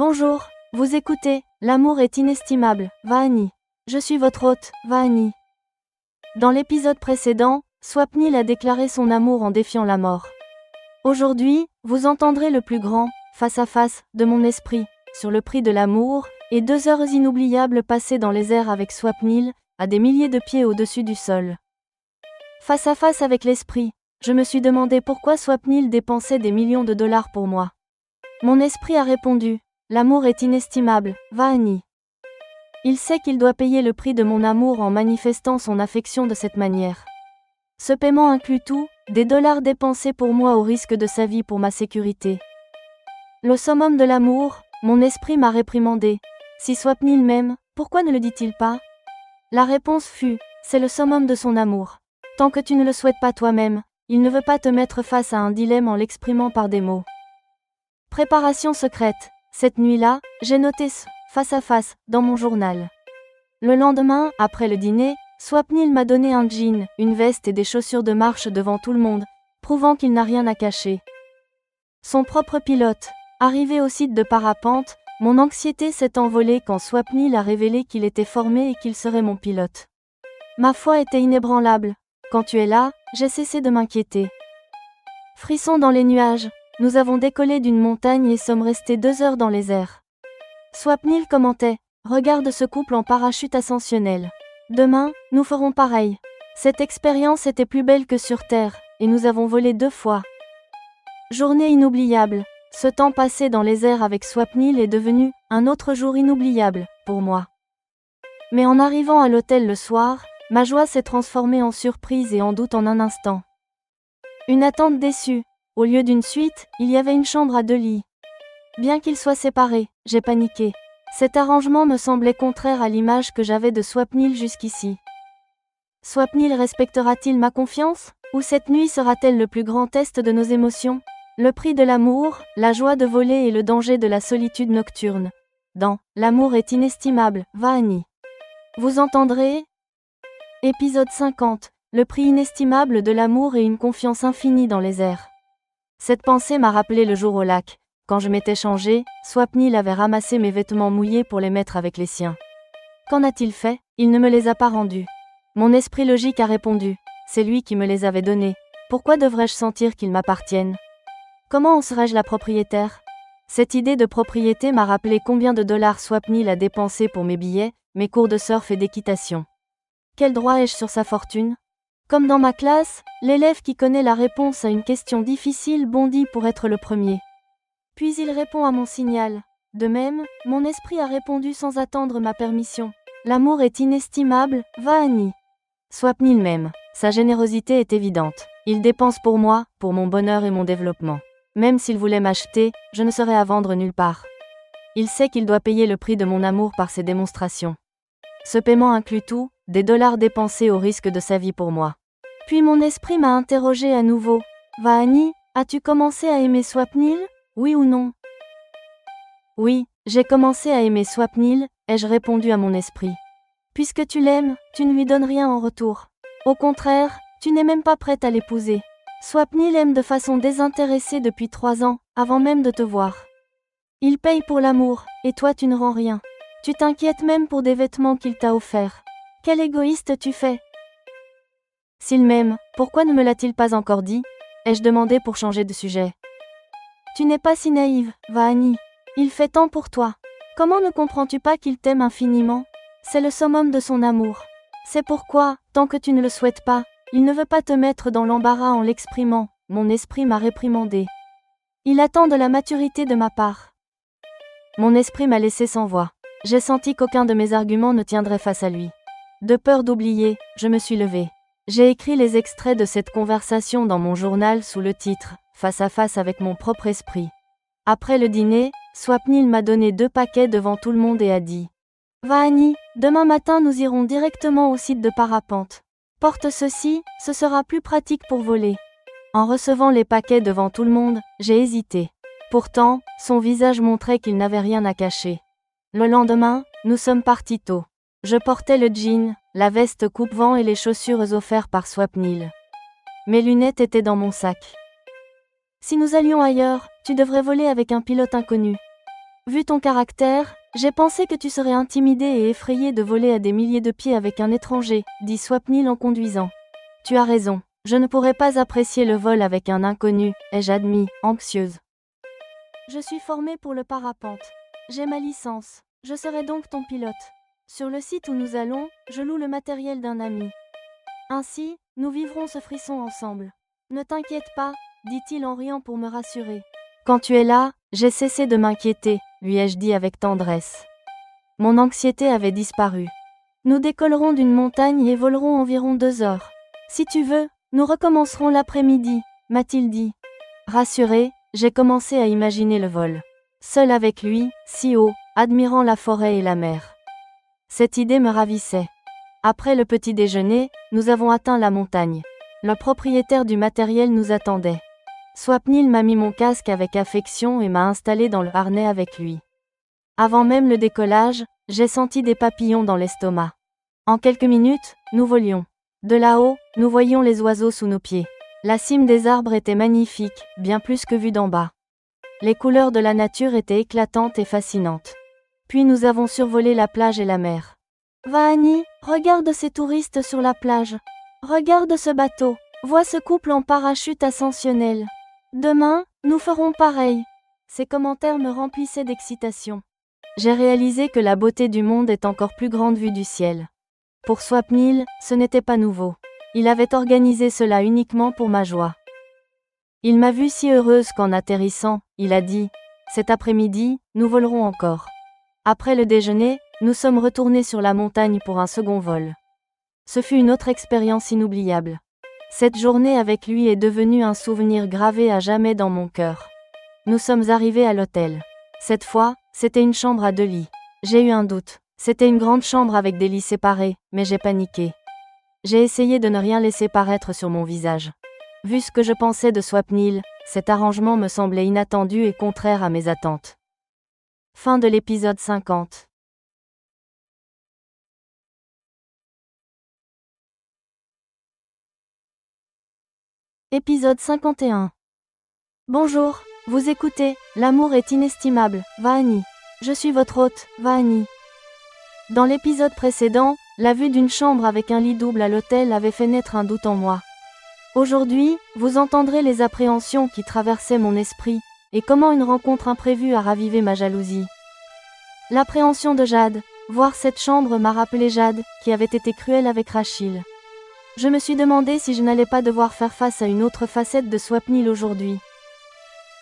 Bonjour, vous écoutez, l'amour est inestimable, Vahani. Je suis votre hôte, Vahani. Dans l'épisode précédent, Swapnil a déclaré son amour en défiant la mort. Aujourd'hui, vous entendrez le plus grand, face à face, de mon esprit, sur le prix de l'amour, et 2 heures inoubliables passées dans les airs avec Swapnil, à des milliers de pieds au-dessus du sol. Face à face avec l'esprit, je me suis demandé pourquoi Swapnil dépensait des millions de dollars pour moi. Mon esprit a répondu, l'amour est inestimable, Vahani. Il sait qu'il doit payer le prix de mon amour en manifestant son affection de cette manière. Ce paiement inclut tout, des dollars dépensés pour moi au risque de sa vie pour ma sécurité. Le summum de l'amour, mon esprit m'a réprimandé. Si Swapnil m'aime, pourquoi ne le dit-il pas? La réponse fut, c'est le summum de son amour. Tant que tu ne le souhaites pas toi-même, il ne veut pas te mettre face à un dilemme en l'exprimant par des mots. Préparation secrète. Cette nuit-là, j'ai noté ce face à face dans mon journal. Le lendemain, après le dîner, Swapnil m'a donné un jean, une veste et des chaussures de marche devant tout le monde, prouvant qu'il n'a rien à cacher. Son propre pilote. Arrivé au site de parapente, mon anxiété s'est envolée quand Swapnil a révélé qu'il était formé et qu'il serait mon pilote. Ma foi était inébranlable. Quand tu es là, j'ai cessé de m'inquiéter. Frisson dans les nuages. Nous avons décollé d'une montagne et sommes restés 2 heures dans les airs. Swapnil commentait, regarde ce couple en parachute ascensionnel. Demain, nous ferons pareil. Cette expérience était plus belle que sur Terre, et nous avons volé 2 fois. Journée inoubliable. Ce temps passé dans les airs avec Swapnil est devenu un autre jour inoubliable pour moi. Mais en arrivant à l'hôtel le soir, ma joie s'est transformée en surprise et en doute en un instant. Une attente déçue. Au lieu d'une suite, il y avait une chambre à 2 lits. Bien qu'ils soient séparés, j'ai paniqué. Cet arrangement me semblait contraire à l'image que j'avais de Swapnil jusqu'ici. Swapnil respectera-t-il ma confiance? Ou cette nuit sera-t-elle le plus grand test de nos émotions? Le prix de l'amour, la joie de voler et le danger de la solitude nocturne. Dans L'amour est inestimable, Vahani. Vous entendrez? Épisode 50. Le prix inestimable de l'amour et une confiance infinie dans les airs. Cette pensée m'a rappelé le jour au lac. Quand je m'étais changé, Swapnil avait ramassé mes vêtements mouillés pour les mettre avec les siens. Qu'en a-t-il fait? Il ne me les a pas rendus. Mon esprit logique a répondu. C'est lui qui me les avait donnés. Pourquoi devrais-je sentir qu'ils m'appartiennent? Comment en serais-je la propriétaire? Cette idée de propriété m'a rappelé combien de dollars Swapnil a dépensé pour mes billets, mes cours de surf et d'équitation. Quel droit ai-je sur sa fortune? Comme dans ma classe, l'élève qui connaît la réponse à une question difficile bondit pour être le premier. Puis il répond à mon signal. De même, mon esprit a répondu sans attendre ma permission. L'amour est inestimable, Vahani. Swapnil m'aime. Sa générosité est évidente. Il dépense pour moi, pour mon bonheur et mon développement. Même s'il voulait m'acheter, je ne serais à vendre nulle part. Il sait qu'il doit payer le prix de mon amour par ses démonstrations. Ce paiement inclut tout, des dollars dépensés au risque de sa vie pour moi. Puis mon esprit m'a interrogé à nouveau. Vahani, as-tu commencé à aimer Swapnil? Oui ou non? Oui, j'ai commencé à aimer Swapnil, ai-je répondu à mon esprit. Puisque tu l'aimes, tu ne lui donnes rien en retour. Au contraire, tu n'es même pas prête à l'épouser. Swapnil aime de façon désintéressée depuis 3 ans, avant même de te voir. Il paye pour l'amour, et toi tu ne rends rien. Tu t'inquiètes même pour des vêtements qu'il t'a offerts. Quel égoïste tu fais! S'il m'aime, pourquoi ne me l'a-t-il pas encore dit? Ai-je demandé pour changer de sujet. Tu n'es pas si naïve, Vahani. Il fait tant pour toi. Comment ne comprends-tu pas qu'il t'aime infiniment? C'est le summum de son amour. C'est pourquoi, tant que tu ne le souhaites pas, il ne veut pas te mettre dans l'embarras en l'exprimant. Mon esprit m'a réprimandé. Il attend de la maturité de ma part. Mon esprit m'a laissé sans voix. J'ai senti qu'aucun de mes arguments ne tiendrait face à lui. De peur d'oublier, je me suis levée. J'ai écrit les extraits de cette conversation dans mon journal sous le titre « Face à face avec mon propre esprit ». Après le dîner, Swapnil m'a donné 2 paquets devant tout le monde et a dit « Vahani, demain matin nous irons directement au site de parapente. Porte ceci, ce sera plus pratique pour voler. » En recevant les paquets devant tout le monde, j'ai hésité. Pourtant, son visage montrait qu'il n'avait rien à cacher. Le lendemain, nous sommes partis tôt. Je portais le jean, la veste coupe-vent et les chaussures offertes par Swapnil. Mes lunettes étaient dans mon sac. Si nous allions ailleurs, tu devrais voler avec un pilote inconnu. Vu ton caractère, j'ai pensé que tu serais intimidée et effrayée de voler à des milliers de pieds avec un étranger, dit Swapnil en conduisant. Tu as raison, je ne pourrais pas apprécier le vol avec un inconnu, ai-je admis, anxieuse. Je suis formée pour le parapente. J'ai ma licence. Je serai donc ton pilote. Sur le site où nous allons, je loue le matériel d'un ami. Ainsi, nous vivrons ce frisson ensemble. Ne t'inquiète pas, dit-il en riant pour me rassurer. Quand tu es là, j'ai cessé de m'inquiéter, lui ai-je dit avec tendresse. Mon anxiété avait disparu. Nous décollerons d'une montagne et volerons environ 2 heures. Si tu veux, nous recommencerons l'après-midi, m'a-t-il dit. Rassurée, j'ai commencé à imaginer le vol. Seule avec lui, si haut, admirant la forêt et la mer. Cette idée me ravissait. Après le petit déjeuner, nous avons atteint la montagne. Le propriétaire du matériel nous attendait. Swapnil m'a mis mon casque avec affection et m'a installé dans le harnais avec lui. Avant même le décollage, j'ai senti des papillons dans l'estomac. En quelques minutes, nous volions. De là-haut, nous voyions les oiseaux sous nos pieds. La cime des arbres était magnifique, bien plus que vue d'en bas. Les couleurs de la nature étaient éclatantes et fascinantes. Puis nous avons survolé la plage et la mer. Vahani, regarde ces touristes sur la plage. Regarde ce bateau. Vois ce couple en parachute ascensionnel. Demain, nous ferons pareil. Ces commentaires me remplissaient d'excitation. J'ai réalisé que la beauté du monde est encore plus grande vue du ciel. Pour Swapnil, ce n'était pas nouveau. Il avait organisé cela uniquement pour ma joie. Il m'a vue si heureuse qu'en atterrissant, il a dit « Cet après-midi, nous volerons encore ». Après le déjeuner, nous sommes retournés sur la montagne pour un second vol. Ce fut une autre expérience inoubliable. Cette journée avec lui est devenue un souvenir gravé à jamais dans mon cœur. Nous sommes arrivés à l'hôtel. Cette fois, c'était une chambre à 2 lits. J'ai eu un doute. C'était une grande chambre avec des lits séparés, mais j'ai paniqué. J'ai essayé de ne rien laisser paraître sur mon visage. Vu ce que je pensais de Swapnil, cet arrangement me semblait inattendu et contraire à mes attentes. Fin de l'épisode 50. Épisode 51. Bonjour, vous écoutez, l'amour est inestimable, Vahani. Je suis votre hôte, Vahani. Dans l'épisode précédent, la vue d'une chambre avec un lit double à l'hôtel avait fait naître un doute en moi. Aujourd'hui, vous entendrez les appréhensions qui traversaient mon esprit, et comment une rencontre imprévue a ravivé ma jalousie. L'appréhension de Jade, voir cette chambre m'a rappelé Jade, qui avait été cruelle avec Rachil. Je me suis demandé si je n'allais pas devoir faire face à une autre facette de Swapnil aujourd'hui.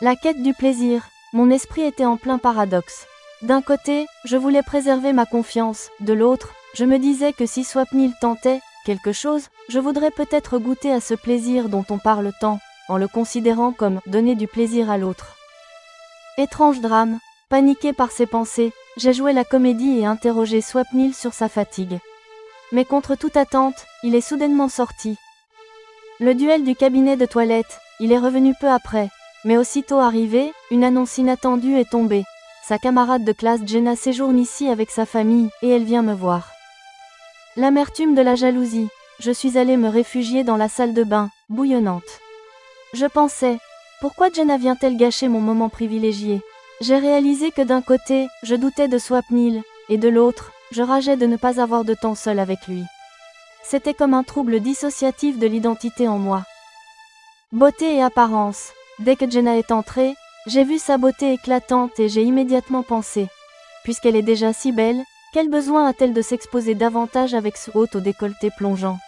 La quête du plaisir, mon esprit était en plein paradoxe. D'un côté, je voulais préserver ma confiance, de l'autre, je me disais que si Swapnil tentait quelque chose, je voudrais peut-être goûter à ce plaisir dont on parle tant, en le considérant comme donner du plaisir à l'autre. Étrange drame, paniqué par ces pensées, j'ai joué la comédie et interrogé Swapnil sur sa fatigue. Mais contre toute attente, il est soudainement sorti. Le duel du cabinet de toilette, il est revenu peu après, mais aussitôt arrivé, une annonce inattendue est tombée. Sa camarade de classe Jenna séjourne ici avec sa famille, et elle vient me voir. L'amertume de la jalousie, je suis allée me réfugier dans la salle de bain, bouillonnante. Je pensais, pourquoi Jenna vient-elle gâcher mon moment privilégié? J'ai réalisé que d'un côté, je doutais de Swapnil, et de l'autre, je rageais de ne pas avoir de temps seul avec lui. C'était comme un trouble dissociatif de l'identité en moi. Beauté et apparence. Dès que Jenna est entrée, j'ai vu sa beauté éclatante et j'ai immédiatement pensé. Puisqu'elle est déjà si belle, quel besoin a-t-elle de s'exposer davantage avec ce haut au décolleté plongeant?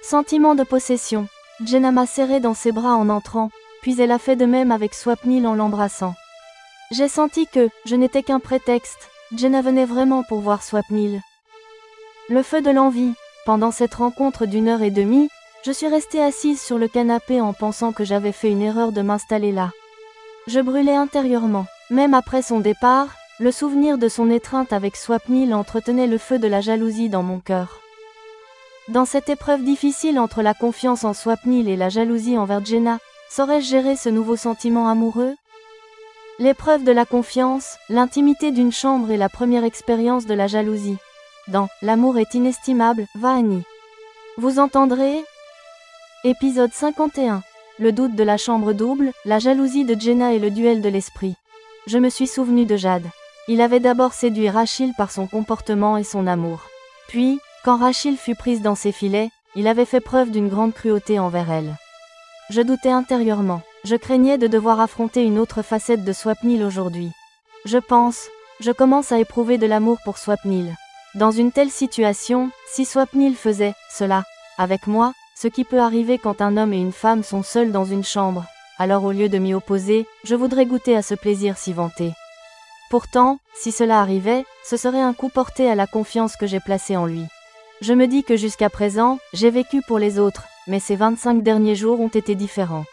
Sentiment de possession. Jenna m'a serré dans ses bras en entrant, puis elle a fait de même avec Swapnil en l'embrassant. J'ai senti que, je n'étais qu'un prétexte, Jenna venait vraiment pour voir Swapnil. Le feu de l'envie. Pendant cette rencontre d'1 heure et demie, je suis restée assise sur le canapé en pensant que j'avais fait une erreur de m'installer là. Je brûlais intérieurement. Même après son départ, le souvenir de son étreinte avec Swapnil entretenait le feu de la jalousie dans mon cœur. Dans cette épreuve difficile entre la confiance en Swapnil et la jalousie envers Jenna, saurais-je gérer ce nouveau sentiment amoureux? L'épreuve de la confiance, l'intimité d'une chambre et la première expérience de la jalousie. Dans « L'amour est inestimable », Vahani. Vous entendrez? Épisode 51. Le doute de la chambre double, la jalousie de Jenna et le duel de l'esprit. Je me suis souvenu de Jade. Il avait d'abord séduit Rachel par son comportement et son amour. Puis, quand Rachel fut prise dans ses filets, il avait fait preuve d'une grande cruauté envers elle. Je doutais intérieurement. Je craignais de devoir affronter une autre facette de Swapnil aujourd'hui. Je commence à éprouver de l'amour pour Swapnil. Dans une telle situation, si Swapnil faisait cela avec moi, ce qui peut arriver quand un homme et une femme sont seuls dans une chambre, alors au lieu de m'y opposer, je voudrais goûter à ce plaisir si vanté. Pourtant, si cela arrivait, ce serait un coup porté à la confiance que j'ai placée en lui. Je me dis que jusqu'à présent, j'ai vécu pour les autres, mais ces 25 derniers jours ont été différents.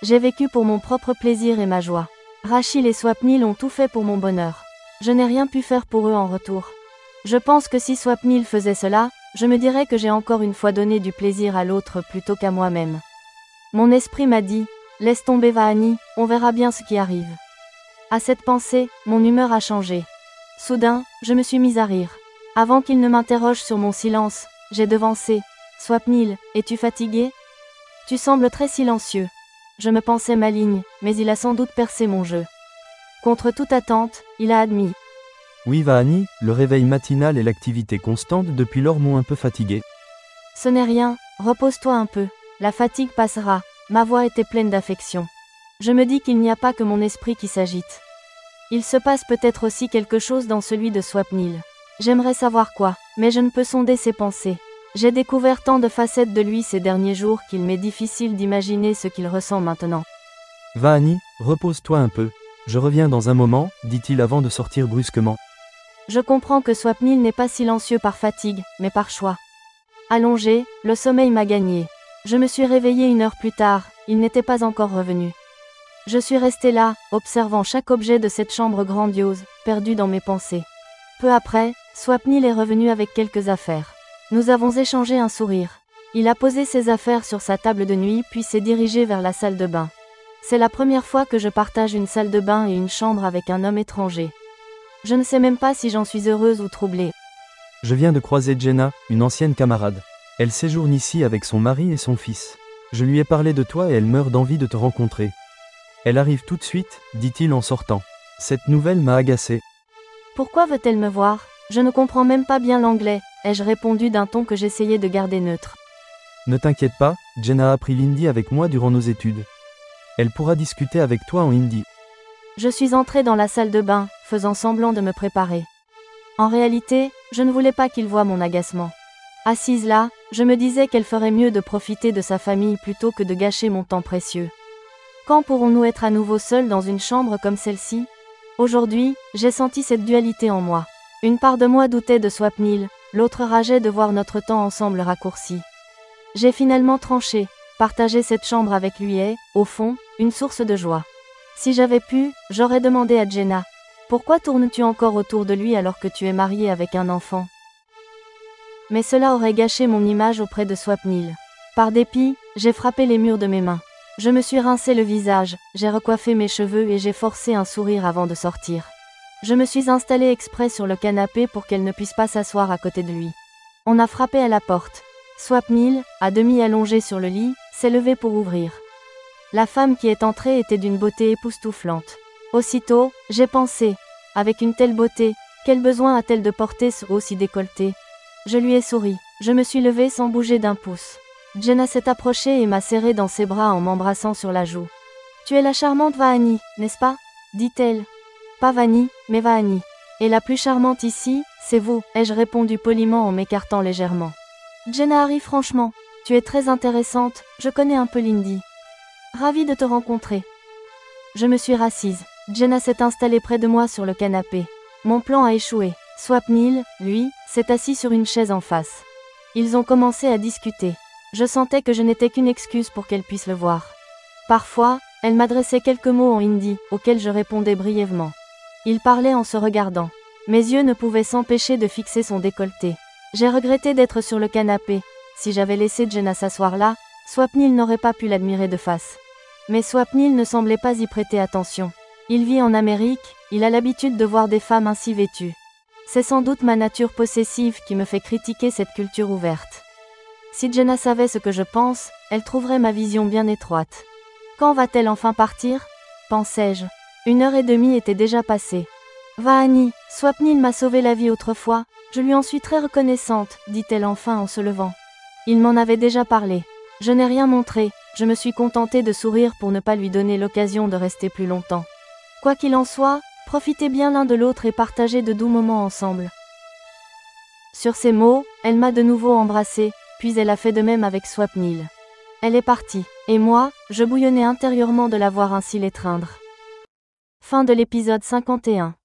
J'ai vécu pour mon propre plaisir et ma joie. Rachel et Swapnil ont tout fait pour mon bonheur. Je n'ai rien pu faire pour eux en retour. Je pense que si Swapnil faisait cela, je me dirais que j'ai encore une fois donné du plaisir à l'autre plutôt qu'à moi-même. Mon esprit m'a dit, laisse tomber Vahani, on verra bien ce qui arrive. À cette pensée, mon humeur a changé. Soudain, je me suis mise à rire. Avant qu'il ne m'interroge sur mon silence, j'ai devancé. Swapnil, es-tu fatigué? Tu sembles très silencieux. Je me pensais maligne, mais il a sans doute percé mon jeu. Contre toute attente, il a admis. Oui Vahani, le réveil matinal et l'activité constante depuis lors m'ont un peu fatigué. Ce n'est rien, repose-toi un peu. La fatigue passera. Ma voix était pleine d'affection. Je me dis qu'il n'y a pas que mon esprit qui s'agite. Il se passe peut-être aussi quelque chose dans celui de Swapnil. J'aimerais savoir quoi, mais je ne peux sonder ses pensées. J'ai découvert tant de facettes de lui ces derniers jours qu'il m'est difficile d'imaginer ce qu'il ressent maintenant. Vahani, repose-toi un peu. Je reviens dans un moment, dit-il avant de sortir brusquement. Je comprends que Swapnil n'est pas silencieux par fatigue, mais par choix. Allongé, le sommeil m'a gagné. Je me suis réveillée 1 heure plus tard, il n'était pas encore revenu. Je suis restée là, observant chaque objet de cette chambre grandiose, perdue dans mes pensées. Peu après, Swapnil est revenu avec quelques affaires. Nous avons échangé un sourire. Il a posé ses affaires sur sa table de nuit puis s'est dirigé vers la salle de bain. C'est la première fois que je partage une salle de bain et une chambre avec un homme étranger. Je ne sais même pas si j'en suis heureuse ou troublée. Je viens de croiser Jenna, une ancienne camarade. Elle séjourne ici avec son mari et son fils. Je lui ai parlé de toi et elle meurt d'envie de te rencontrer. Elle arrive tout de suite, dit-il en sortant. Cette nouvelle m'a agacé. Pourquoi veut-elle me voir? Je ne comprends même pas bien l'anglais, ai-je répondu d'un ton que j'essayais de garder neutre. Ne t'inquiète pas, Jenna a appris l'hindi avec moi durant nos études. Elle pourra discuter avec toi en hindi. Je suis entrée dans la salle de bain, faisant semblant de me préparer. En réalité, je ne voulais pas qu'il voie mon agacement. Assise là, je me disais qu'elle ferait mieux de profiter de sa famille plutôt que de gâcher mon temps précieux. Quand pourrons-nous être à nouveau seuls dans une chambre comme celle-ci? Aujourd'hui, j'ai senti cette dualité en moi. Une part de moi doutait de Swapnil, l'autre rageait de voir notre temps ensemble raccourci. J'ai finalement tranché, partager cette chambre avec lui est, au fond, une source de joie. Si j'avais pu, j'aurais demandé à Jenna. Pourquoi tournes-tu encore autour de lui alors que tu es mariée avec un enfant? Mais cela aurait gâché mon image auprès de Swapnil. Par dépit, j'ai frappé les murs de mes mains. Je me suis rincé le visage, j'ai recoiffé mes cheveux et j'ai forcé un sourire avant de sortir. Je me suis installée exprès sur le canapé pour qu'elle ne puisse pas s'asseoir à côté de lui. On a frappé à la porte. Swapnil, à demi allongé sur le lit, s'est levé pour ouvrir. La femme qui est entrée était d'une beauté époustouflante. Aussitôt, j'ai pensé, avec une telle beauté, quel besoin a-t-elle de porter ce haut si décolleté? Je lui ai souri. Je me suis levée sans bouger d'un pouce. Jenna s'est approchée et m'a serré dans ses bras en m'embrassant sur la joue. Tu es la charmante Vahani, n'est-ce pas? Dit-elle. Pas Vani, mais Vahani. Et la plus charmante ici, c'est vous, ai-je répondu poliment en m'écartant légèrement. Jenna Harry, franchement, tu es très intéressante, je connais un peu l'hindi. Ravie de te rencontrer. Je me suis rassise. Jenna s'est installée près de moi sur le canapé. Mon plan a échoué. Swapnil, lui, s'est assis sur une chaise en face. Ils ont commencé à discuter. Je sentais que je n'étais qu'une excuse pour qu'elle puisse le voir. Parfois, elle m'adressait quelques mots en hindi, auxquels je répondais brièvement. Ils parlaient en se regardant. Mes yeux ne pouvaient s'empêcher de fixer son décolleté. J'ai regretté d'être sur le canapé. Si j'avais laissé Jenna s'asseoir là, Swapnil n'aurait pas pu l'admirer de face. Mais Swapnil ne semblait pas y prêter attention. Il vit en Amérique, il a l'habitude de voir des femmes ainsi vêtues. C'est sans doute ma nature possessive qui me fait critiquer cette culture ouverte. Si Jenna savait ce que je pense, elle trouverait ma vision bien étroite. Quand va-t-elle enfin partir? Pensais-je. 1 heure et demie était déjà passée. Vahani, Swapnil m'a sauvé la vie autrefois, je lui en suis très reconnaissante, dit-elle enfin en se levant. Il m'en avait déjà parlé. Je n'ai rien montré, je me suis contentée de sourire pour ne pas lui donner l'occasion de rester plus longtemps. Quoi qu'il en soit, profitez bien l'un de l'autre et partagez de doux moments ensemble. Sur ces mots, elle m'a de nouveau embrassée, puis elle a fait de même avec Swapnil. Elle est partie, et moi, je bouillonnais intérieurement de la voir ainsi l'étreindre. Fin de l'épisode 51.